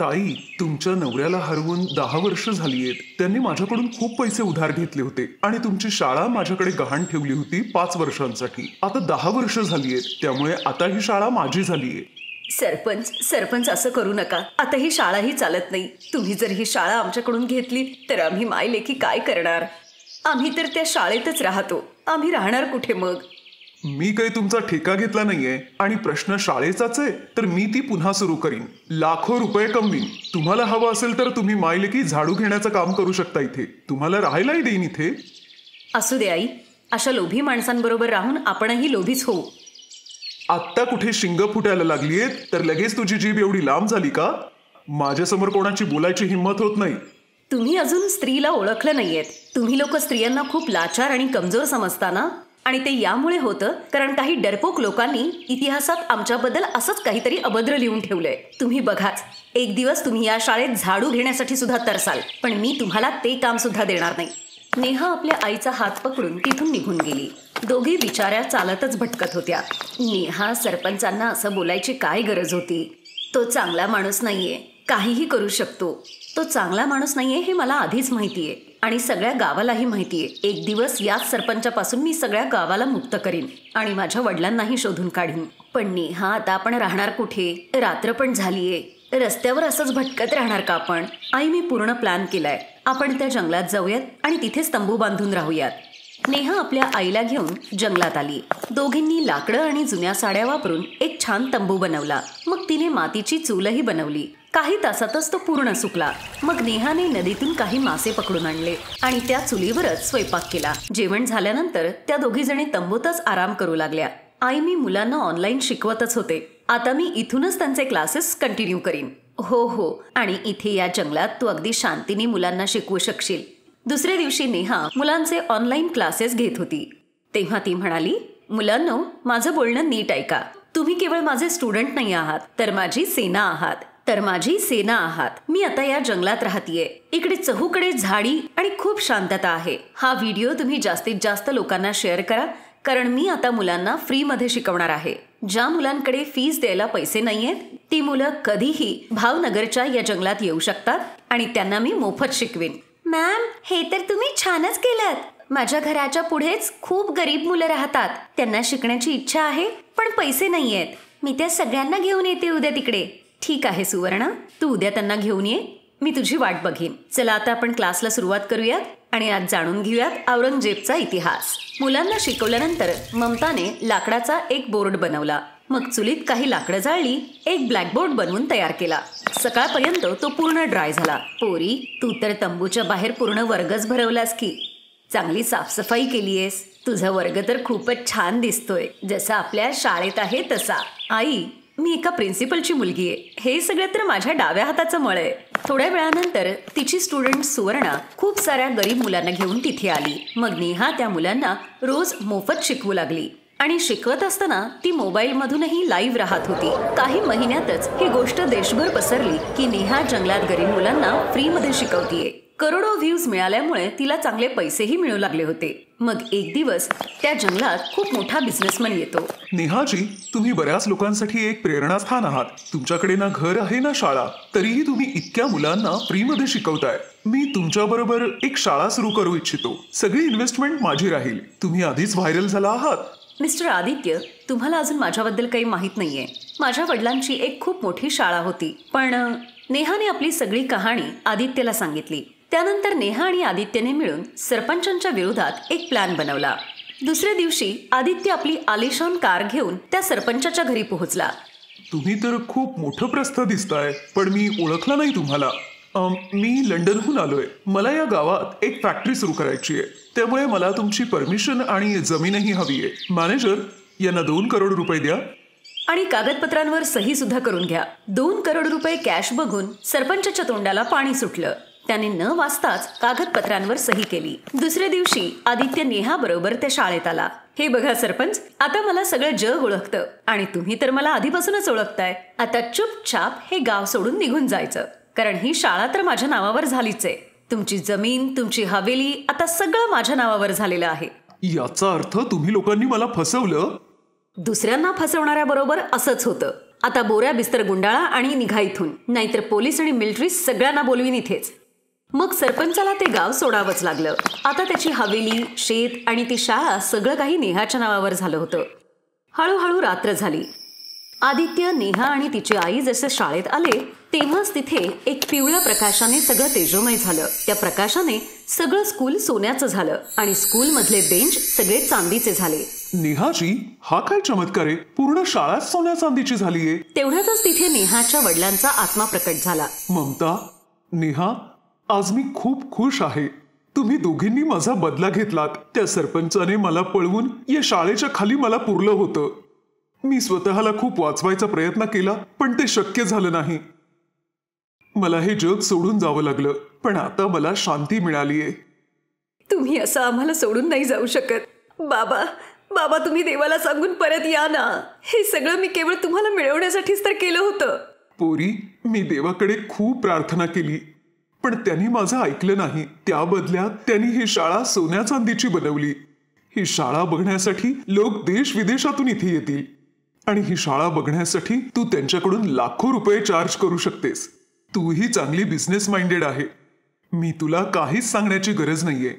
ताई, तुमच्या नवऱ्याला हरवून 10 वर्ष झालीयेत. त्यांनी माझ्याकडून खूप पैसे उधार घेतले होते आणि तुमची शाळा माझ्याकडे गहाण ठेवली होती 5 वर्षांसाठी. आता 10 वर्ष झालीयेत, त्यामुळे आता ही शाळा माझी झालीये. सरपंच असं करू नका. आता ही शाळाही चालत नाही. तुम्ही जर ही शाळा आमच्याकडून घेतली तर आम्ही मायलेकी काय करणार? आम्ही तर त्या शाळेतच राहतो. आम्ही राहणार कुठे मग? मी काही तुमचा ठेका घेतला नाहीये आणि प्रश्न शाळेचाच आहे तर मी ती पुन्हा सुरू करीन. लाखो रुपये कमवीन. तुम्हाला हवं असेल तर तुम्ही मायलेकी झाडू घेण्याचं काम करू शकता इथे. तुम्हाला राहायलाही देईन इथे. असू दे आई, अशा लोभी माणसांबरोबर राहून आपणही लोभीच होऊ. आत्ता कुठे शिंग फुटायला लागलीयेत तर लगेच तुझी जीभ एवढी लांब झाली का? माझ्यासमोर कोणाची बोलायची हिंमत होत नाही. तुम्ही अजून स्त्रीला ओळखलं नाहीयेत. तुम्ही लोक स्त्रियांना खूप लाचार आणि कमजोर समजता ना. आणि ते यामुळे होतं कारण काही डरपोक लोकांनी इतिहासात आमच्याबद्दल असंच काहीतरी अभद्र लिहून ठेवलंय. तुम्ही बघाच, एक दिवस तुम्ही या शाळेत झाडू घेण्यासाठी सुद्धा तरसाल, पण मी तुम्हाला ते काम सुद्धा देणार नाही. नेहा आपल्या आईचा हात पकडून तिथून निघून गेली. दोघी बिचाऱ्या चालतच भटकत होत्या. नेहा, सरपंचांना असं बोलायची काय गरज होती? तो चांगला माणूस नाहीये, काहीही करू शकतो. तो चांगला माणूस नाहीये हे मला आधीच माहितीये आणि सगळ्या गावालाही माहितीये. एक दिवस याच सरपंचापासून मी सगळ्या गावाला मुक्त करीन आणि माझ्या वडिलांनाही शोधून काढीन. पण नेहा, आता आपण राहणार कुठे? रात्र पण झालीये. रस्त्यावर असंच भटकत राहणार का आपण? आई, मी पूर्ण प्लॅन केलाय. आपण त्या जंगलात जाऊयात आणि तिथेच तंबू बांधून राहूयात. नेहा आपल्या आईला घेऊन जंगलात आली. दोघींनी लाकडं आणि जुन्या साड्या वापरून एक छान तंबू बनवला. मग तिने मातीची चूलही बनवली. काही तासातच तो पूर्ण सुकला. मग नेहाने नदीतून काही मासे पकडून आणले आणि त्या चुलीवरच स्वयंपाक केला. जेवण झाल्यानंतर त्या दोघी जणी तंबूतच आराम करू लागल्या. आई, मी मुलांना ऑनलाईन शिकवतच होते. आता मी इथूनच त्यांचे क्लासेस कंटिन्यू करीन. हो, आणि इथे या जंगलात तू अगदी शांतीने मुलांना शिकवू शकशील. दुसऱ्या दिवशी नेहा मुलांचे ऑनलाईन क्लासेस घेत होती. तेव्हा ती म्हणाली, मुलांनो, माझं बोलणं नीट ऐका. तुम्ही केवळ माझे स्टुडंट नाही आहात, तर माझी सेना आहात. मी आता या जंगलात राहतीये. इकडे चहूकडे झाडी आणि खूप शांतता आहे. हा व्हिडिओ तुम्ही जास्तीत जास्त लोकांना शेअर करा, कारण मी आता मुलांना फ्री मध्ये शिकवणार आहे. ज्या मुलांकडे फीस द्यायला पैसे नाहीयेत ती मुलं कधीही भावनगरच्या या जंगलात येऊ शकतात आणि त्यांना मी मोफत शिकवीन. मॅम, हे तर तुम्ही छानच केलं. माझ्या घराच्या पुढेच खूप गरीब मुलं राहतात. त्यांना शिकण्याची इच्छा आहे पण पैसे नाहीयेत. मी त्या सगळ्यांना घेऊन येते उद्या तिकडे. ठीक आहे सुवर्णा, तू उद्या त्यांना घेऊन ये. मी तुझी वाट बघीन. चला आता आपण क्लासला सुरुवात करूयात आणि आज जाणून घेऊयात औरंगजेबचा इतिहास. मुलांना शिकवल्यानंतर ममताने लाकडाचा एक बोर्ड बनवला. मग चुलीत काही लाकडं जाळली, एक ब्लॅकबोर्ड बनवून तयार केला. सकाळपर्यंत तो पूर्ण ड्राय झाला. पोरी, तू तर तंबूच्या बाहेर पूर्ण वर्गच भरवलास की. चांगली साफसफाई केलीयस. तुझा वर्ग तर खूपच छान दिसतोय, जसा आपल्या शाळेत आहे तसा. आई, मी एका प्रिन्सिपलची मुलगी आहे. हे सगळं तर माझ्या डाव्या हाताचं मळ आहे. थोड्या वेळानंतर तिची स्टुडंट सुवर्णा खूप साऱ्या गरीब मुलांना घेऊन तिथे आली. मग नेहा त्या मुलांना रोज मोफत शिकवू लागली आणि शिकवत असताना ती मोबाईल मधूनही लाईव्ह राहत होती. काही महिन्यातच ही गोष्ट देशभर पसरली की नेहा जंगलात गरीब मुलांना फ्री मध्ये शिकवतीये. करोडो व्ह्यूज मिळाल्यामुळे तिला चांगले पैसेही मिळू लागले होते. मग एक दिवस त्या जंगलात खूप मोठा बिझनेसमॅन येतो. नेहाजी, तुम्ही बऱ्याच लोकांसाठी एक प्रेरणास्थान आहात. तुमच्याकडे ना घर आहे ना शाळा, तरीही तुम्ही इतक्या मुलांना फ्री मध्ये शिकवताय. मी तुमच्याबरोबर एक शाळा सुरू करू इच्छितो. सगळी इन्व्हेस्टमेंट माझी राहील. तुम्ही आधीच व्हायरल झाला आहात. मिस्टर आदित्य, तुम्हाला अजून माझ्याबद्दल काही माहित नाहीये. माझ्या वडिलांची एक खूप मोठी शाळा होती. पण नेहाने आपली सगळी कहाणी आदित्यला सांगितली. त्यानंतर नेहा आणि आदित्यने मिळून सरपंचांच्या विरोधात एक प्लॅन बनवला. दुसऱ्या दिवशी आदित्य आपली आलिशान कार घेऊन त्या सरपंचाच्या घरी पोहोचला. तुम्ही तर खूप मोठं प्रस्थ दिसताय, पण मी ओळखला नाही तुम्हाला. मी लंडनहून आलोय. मला या गावात एक फॅक्टरी सुरू करायची आहे, त्यामुळे मला तुमची परमिशन आणि जमीनही हवी आहे. मॅनेजर, यांना 2 करोड रुपये द्या आणि कागदपत्रांवर सही सुद्धा करून घ्या. 2 करोड रुपये कॅश बघून सरपंचाच्या तोंडाला पाणी सुटलं. त्याने न वाचताच कागदपत्रांवर सही केली. दुसऱ्या दिवशी आदित्य नेहा बरोबर त्या शाळेत आला. हे बघा सरपंच, आता मला सगळं जग ओळखतं आणि तुम्ही तर मला आधीपासूनच ओळखताय. आता चुपचाप हे गाव सोडून निघून जायचं, कारण ही शाळा तर माझ्या नावावर झालीच आहे. तुमची जमीन, तुमची हवेली, आता सगळं माझ्या नावावर झालेलं आहे. याचा अर्थ तुम्ही लोकांनी मला फसवलं. दुसऱ्यांना फसवणाऱ्या बरोबर असंच होतं. आता बोऱ्या बिस्तर गुंडाळा आणि निघा इथून, नाहीतर पोलीस आणि मिलिटरी सगळ्यांना बोलवीन इथेच. मग सरपंचाला ते गाव सोडावंच लागलं. आता त्याची हवेली, शेत आणि ती शाळा सगळं काही नेहाच्या नावावर झालं होतं. हळूहळू रात्र झाली. आदित्य, नेहा आणि तिची आई जसे शाळेत आले तेव्हाच तिथे एक पिवळ्या प्रकाशाने सगळं तेजोमय झालं. त्या प्रकाशाने सगळं स्कूल सोन्याचं झालं आणि स्कूलमधले बेंच सगळे चांदीचे झाले. नेहाजी, हा काय चमत्कार आहे, पूर्ण शाळा सोन्या चांदीची झालीये. तेवढ्यातच तिथे नेहाच्या वडिलांचा आत्मा प्रकट झाला. ममता, नेहा, आज मी खूप खुश आहे. तुम्ही दोघींनी माझा बदला घेतलात. त्या सरपंचाने मला पळवून या शाळेच्या खाली मला पुरलं होतं. मी स्वतःला खूप वाचवायचा प्रयत्न केला, पण ते शक्य झालं नाही. मला हे जग सोडून जावं लागलं, पण आता मला शांती मिळालीये. तुम्ही असं आम्हाला सोडून नाही जाऊ शकत. बाबा, बाबा, तुम्ही देवाला सांगून परत या ना. हे सगळं मी केवळ तुम्हाला मिळवण्यासाठीच तर केलं होतं. पोरी, मी देवाकडे खूप प्रार्थना केली, पण त्यांनी माझं ऐकलं नाही. त्या बदल्यात त्यांनी ही शाळा सोन्या चांदीची बनवली. ही शाळा बघण्यासाठी लोक देश विदेशातून इथे येतील आणि ही शाळा बघण्यासाठी तू त्यांच्याकडून लाखो रुपये चार्ज करू शकतेस. तूही चांगली बिझनेस माइंडेड आहे. मी तुला काहीच सांगण्याची गरज नाहीये.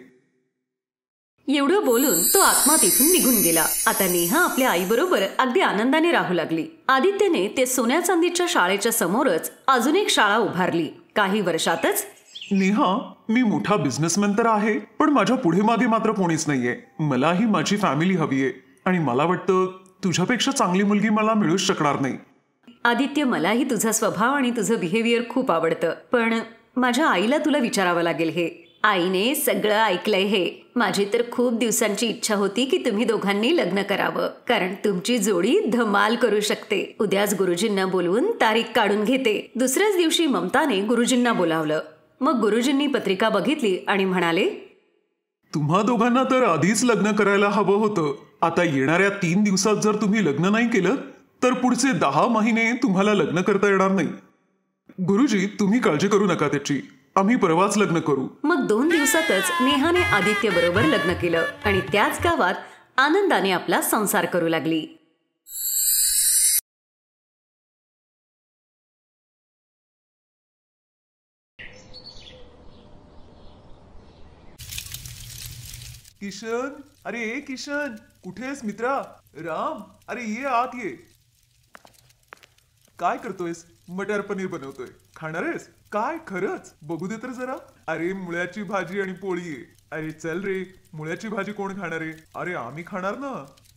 एवढं बोलून तो आत्मा तिथून निघून गेला. आता नेहा आपल्या आईबरोबर अगदी आनंदाने राहू लागली. आदित्यने ते सोन्या चांदीच्या शाळेच्या समोरच अजून एक शाळा उभारली. काही वर्षातच नेहा, मी मोठा बिझनेसमॅन तर आहे, पण माझ्या पुढे मागे मात्र कोणीच नाहीये. मलाही माझी फॅमिली हवीये आणि मला वाटतं तुझ्यापेक्षा चांगली मुलगी मला मिळूच शकणार नाही. आदित्य, मलाही तुझा स्वभाव आणि तुझं बिहेवियर खूप आवडतं, पण माझ्या आईला तुला विचारावं लागेल हे. आईने सगळं ऐकलंय हे. माझी तर खूप दिवसांची इच्छा होती की तुम्ही दोघांनी लग्न करावं, कारण तुमची जोडी धमाल करू शकते. उद्याच गुरुजींना बोलवून तारीख काढून घेते. दुसऱ्याच दिवशी ममताने गुरुजींना बोलावलं. मग गुरुजींनी पत्रिका बघितली आणि म्हणाले, तुम्हा दोघांना तर आधीच लग्न करायला हवं होतं. आता येणाऱ्या 3 दिवसात जर तुम्ही लग्न नाही केलं तर पुढचे 10 महिने तुम्हाला लग्न करता येणार नाही. गुरुजी, तुम्ही काळजी करू नका त्याची. आम्ही परवाच लग्न करू. मग 2 दिवसातच नेहाने आदित्य बरोबर लग्न केलं आणि त्याच गावात आनंदाने आपला संसार करू लागली. किशन, अरे ए किशन, कुठेस मित्रा? राम, अरे ये आत ये. काय करतोयस? मटर पनीर बनवतोय. खाणार आहेस? काय खरंच? बघू दे तर जरा. अरे मुळ्याची भाजी आणि पोळी आहे. अरे चल रे, मुळ्याची भाजी कोण खाणार आहे? अरे आम्ही खाणार ना.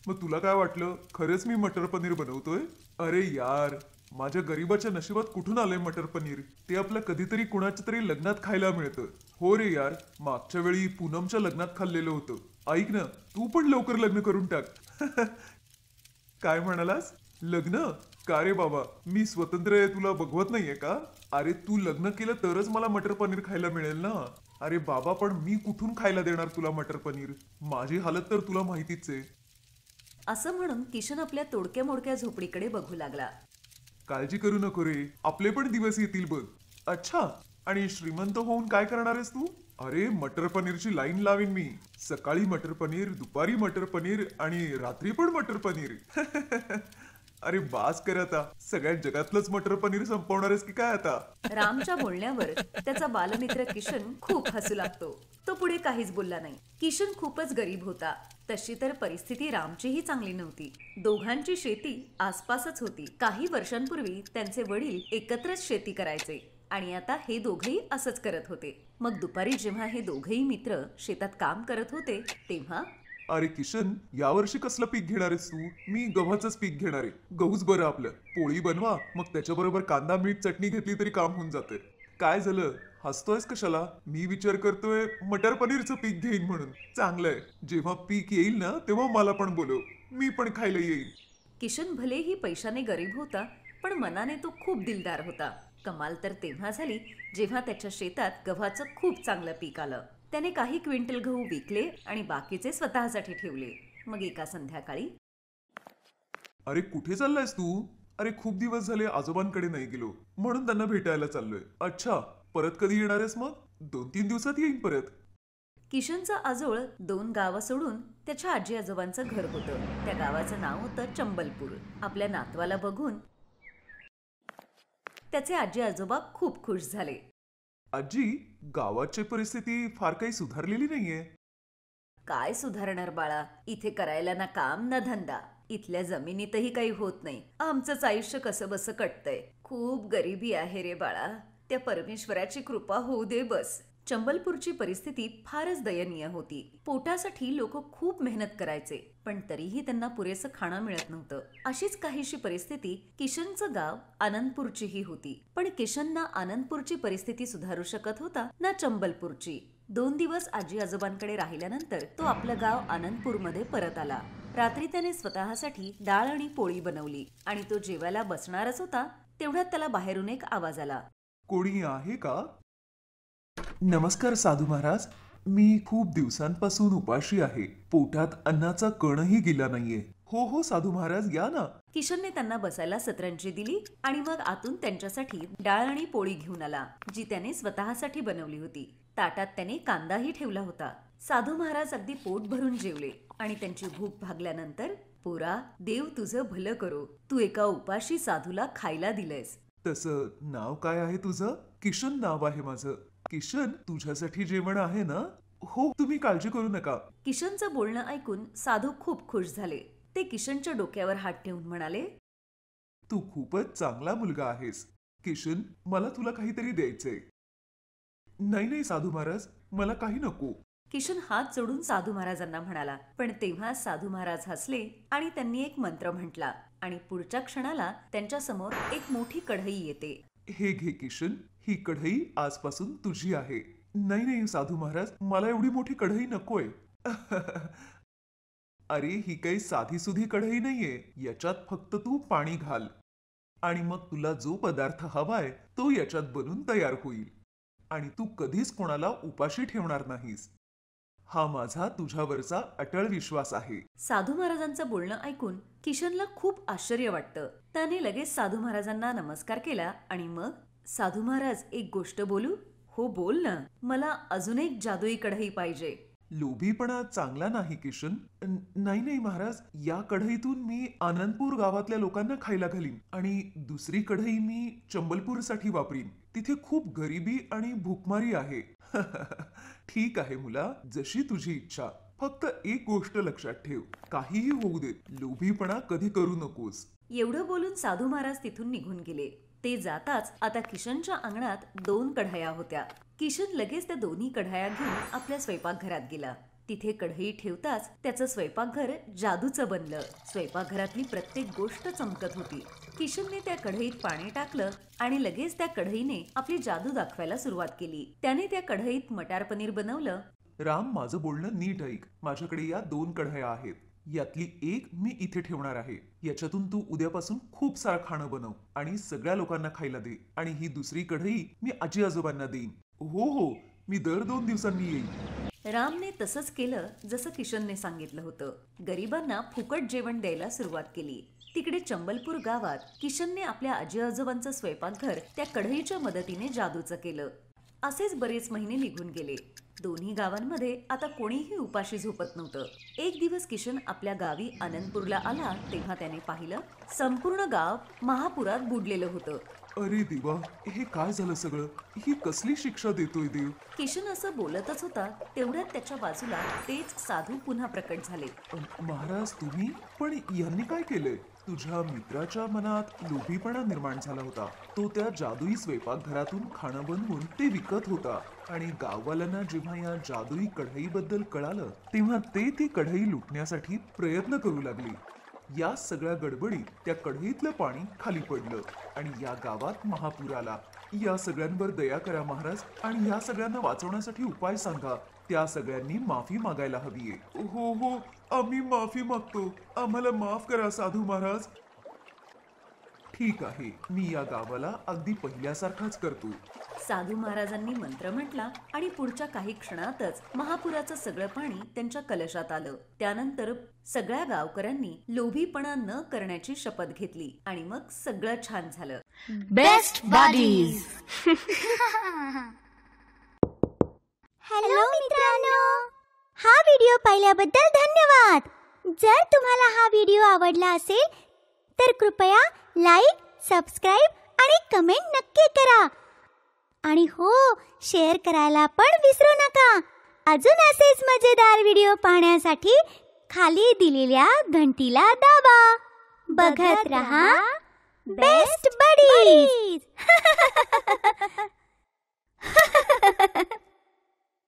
मग तुला काय वाटलं खरंच मी मटर पनीर बनवतोय? अरे यार, माझ्या गरीबाच्या नशिबात कुठून आलंय मटर पनीर? ते आपलं कधीतरी कुणाच्या तरी लग्नात खायला मिळतं. हो रे यार, मागच्या वेळी पूनमच्या लग्नात खाल्लेलं होतं. ऐक ना, तू पण लवकर लग्न करून टाक. काय म्हणालास? लग्न? का रे बाबा, मी स्वतंत्र आहे, तुला बघवत नाहीये का? अरे तू लग्न केलं तरच मला मटर पनीर खायला मिळेल ना. अरे बाबा, पण मी कुठून खायला देणार तुला मटर पनीर? माझी हालत तर तुला माहितीच आहे. असं म्हणून किशन आपल्या तोडक्या मोडक्या झोपडीकडे बघू लागला. काळजी करू नको रे, आपले पण दिवस येतील बघ. अच्छा, आणि श्रीमंत होऊन काय करणार आहेस तू? अरे मटर पनीरची लाईन लावीन मी. सकाळी मटर पनीर, दुपारी मटर पनीर आणि रात्री पण मटर पनीर. अरे बास कर आता. सगळ्या जगातलंच मटर पनीर संपवणार आहेस की काय आता? रामच्या बोलण्यावर त्याचा बालमित्र किशन खूप हसू लागतो. तो पुढे काहीच बोलला नाही. किशन खूपच गरीब होता. तशी तर परिस्थिती रामचीही चांगली नव्हती. दोघांची शेती आसपासच होती. काही वर्षांपूर्वी त्यांचे वडील एकत्रच शेती करायचे आणि आता हे दोघेही असंच करत होते. मग दुपारी जेव्हा हे दोघेही मित्र शेतात काम करत होते तेव्हा, अरे किशन, यावर्षी कसलं पीक घेणार आहेस तू? मी गव्हाचंच पीक घेणार आहे. गहूच बरं आपलं. पोळी बनवा, मग त्याच्याबरोबर कांदा मीठ चटणी घेतली तरी काम होऊन जाते. काय झालं? हसतोयस कशाला? मी विचार करतोय मटर पनीरचं पीक घेईन म्हणून. चांगलंय. जेव्हा पीक येईल ना तेव्हा मला पण बोलव, मी पण खायला येईल. किशन भलेही पैशाने गरीब होता, पण मनाने तो खूप दिलदार होता. कमाल तर तेव्हा झाली जेव्हा त्याच्या शेतात गव्हाचं खूप चांगलं पीक आलं. त्याने काही क्विंटल गहू विकले आणि बाकीचे स्वतःसाठी ठेवले. मग एका संध्याकाळी, अरे कुठे चाललायस तू? अरे खूप दिवस झाले आजोबांकडे नाही गेलो, म्हणून त्यांना भेटायला चाललोय. अच्छा, परत कधी येणार आहेस मग? 2-3 दिवसात येईन परत. किशनचं आजोळ 2 गावं सोडून त्याच्या आजी आजोबांचं घर होतं. त्या गावाचं नाव होतं चंबलपूर. आपल्या नातवाला बघून त्याचे आजी आजोबा खूप खुश झाले. आजी, गावाची परिस्थिती फार काही सुधारलेली नाहीये. काय सुधारणार बाळा, इथे करायला ना काम ना धंदा, इथल्या जमिनीतही काही होत नाही. आमचंच आयुष्य कसं बसं कटतंय. खूप गरिबी आहे रे बाळा. त्या परमेश्वराची कृपा होऊ दे बस. चंबलपूरची परिस्थिती फारच दयनीय होती. पोटासाठी लोक खूप मेहनत करायचे, पण तरीही त्यांना पुरेसं खाणं मिळत नव्हतं. अशीच काहीशी परिस्थिती किशनचं गाव आनंदपूरचीही होती. पण किशन ना आनंदपूरची परिस्थिती सुधारू शकत होता ना चंबलपूरची. 2 दिवस आजी आजोबांकडे राहिल्यानंतर तो आपलं गाव आनंदपूरमध्ये परत आला. रात्री त्याने स्वतःसाठी डाळ आणि पोळी बनवली आणि तो जेवायला बसणारच होता, तेवढ्यात त्याला बाहेरून एक आवाज आला. कोणी आहे का? नमस्कार साधू महाराज. मी खूप दिवसांपासून उपाशी आहे. पोटात अन्नाचा कणही गेला नाहीये. हो हो साधू महाराज, या ना. किशनने त्यांना बसायला सतरंजी दिली आणि मग आतून त्यांच्यासाठी डाळ आणि पोळी घेऊन आला, जी त्याने स्वतःसाठी बनवली होती. ताटात त्याने कांदाही ठेवला होता. साधू महाराज अगदी पोट भरून जेवले आणि त्यांची भूक भागल्यानंतर, पोरा, देव तुझं भलं करो, तू एका उपाशी साधूला खायला दिलंयस. तसं नाव काय आहे तुझं? किशन नाव आहे माझं. किशन, तुझ्यासाठी जेवण आहे ना? हो, तुम्ही काळजी करू नका. किशनचं बोलणं ऐकून साधू खूप खुश झाले. ते किशनच्या डोक्यावर हात ठेवून म्हणाले, तू खूपच चांगला मुलगा आहेस. किशन, मला तुला काहीतरी द्यायचंय. नाही नाही साधू महाराज, मला काही नको. किशन हात जोडून साधू महाराजांना म्हणाला. पण तेव्हा साधू महाराज हसले आणि त्यांनी एक मंत्र म्हटला आणि पुढच्या क्षणाला त्यांच्या समोर एक मोठी कढई येते. हे घे किशन, ही कढई आजपासून तुझी आहे. नाही नाही साधू महाराज, मला एवढी मोठी कढई नकोय. अरे, ही काही साधी सुधी कढई नाहीये. याच्यात फक्त तू पाणी घाल आणि मग तुला जो पदार्थ हवाय तो याच्यात बनून तयार होईल आणि तू कधीच कोणाला उपाशी ठेवणार नाहीस. हा माझा तुझ्यावरचा अटळ विश्वास आहे. साधू महाराजांचं बोलणं ऐकून किशनला खूप आश्चर्य वाटतं. त्याने लगेच साधू महाराजांना नमस्कार केला आणि मग, साधू महाराज, एक गोष्ट बोलू? हो बोल ना. मला अजून एक जादुई कढई पाहिजे. लोभीपणा चांगला नाही किशन. नाही नाही महाराज, या कढईतून मी आनंदपूर गावातल्या लोकांना खायला घालीन आणि दुसरी कढई मी चंबलपूरसाठी वापरीन. तिथे खूप गरिबी आणि भूकमारी आहे. ठीक आहे मुला, जशी तुझी इच्छा. फक्त एक गोष्ट लक्षात ठेव, काहीही होऊ दे, लोभीपणा कधी करू नकोस. एवढं बोलून साधू महाराज तिथून निघून गेले. ते जाताच आता किशनच्या अंगणात 2 कढया होत्या. किशन लगेच त्या दोन्ही कढया घेऊन आपल्या स्वयंपाकघरात गेला. तिथे कढई ठेवताच त्याचं स्वयंपाकघर जादूचं बनलं. स्वयंपाकघरातली प्रत्येक गोष्ट चमकत होती. किशनने त्या कढईत पाणी टाकलं आणि लगेच त्या कढईने आपली जादू दाखवायला सुरुवात केली. त्याने त्या कढईत मटार पनीर बनवलं. राम, माझं बोलणं नीट ऐक. माझ्याकडे या 2 कढया आहेत. यातली एक मी इथे ठेवणार आहे. याच्यातून तू उद्यापासून खूप सारं खाणं बनव आणि सगळ्या लोकांना खायला दे. आणि ही दुसरी कढई मी आजी आजोबांना देईन. हो हो, मी दर 2 दिवसांनी येईन. रामने तसंच केलं जसं किशनने सांगितलं होतं. गरिबांना फुकट जेवण द्यायला सुरुवात केली. तिकडे चंबलपूर गावात किशनने आपल्या आजी आजोबांचं स्वयंपाकघर त्या कढईच्या मदतीने जादूचं केलं. असेच बरेच महिने निघून गेले. दोन्ही गावांमध्ये आता कोणीही उपाशी झोपत नव्हतं. एक दिवस किशन आपल्या गावी आनंदपूरला आला तेव्हा त्याने पाहिलं, संपूर्ण गाव महापुरात बुडलेलं होतं. अरे देवा, हे काय झालं सगळं? ही कसली शिक्षा देतोय देव? किशन असं बोलतच होता, तेवढ्यात त्याच्या बाजूला तेच साधू पुन्हा प्रकट झाले. महाराज, तुम्ही? पण यांनी काय केलंय? तुझ्या मित्राच्या मनात लोभीपणा निर्माण झाला होता. तो त्या जादुई स्वयंपाकघरातून खाणं बनवून ते विकत होता आणि गाववाल्यांना जेव्हा या जादुई कढईबद्दल कळालं तेव्हा ते ती कढई लुटण्यासाठी प्रयत्न करू लागले. या सगळ्या गडबडीत त्या कढईतलं पाणी खाली पडलं आणि या गावात महापूर आला. या सगळ्यांवर दया करा महाराज आणि या सगळ्यांना वाचवण्यासाठी उपाय सांगा. त्या सगळ्यांनी माफी मागायला हवीये. हो हो, आम्ही माफी मागतो. आम्हाला माफ करा साधू महाराज. ठीक आहे, मी या गावाला अगदी पहिल्यासारखाच करतो. साधू महाराजांनी मंत्र म्हटला आणि पुढच्या काही क्षणातच महापुराचं सगळं पाणी त्यांच्या कलशात आलं. त्यानंतर सगळ्या गावकऱ्यांनी लोभीपणा न करण्याची शपथ घेतली आणि मग सगळं छान झालं. Best buddies. हॅलो मित्रांनो, हा व्हिडिओ पाहिल्याबद्दल धन्यवाद. जर तुम्हाला हा व्हिडिओ आवडला असेल तर कृपया लाईक, सबस्क्राईब आणि कमेंट नक्की करा. आणि हो, शेअर करायला पण विसरू नका. अजून असेच मजेदार व्हिडिओ पाहण्यासाठी खाली दिलेल्या घंटीला दाबा. बघत रहा बेस्ट बडीज.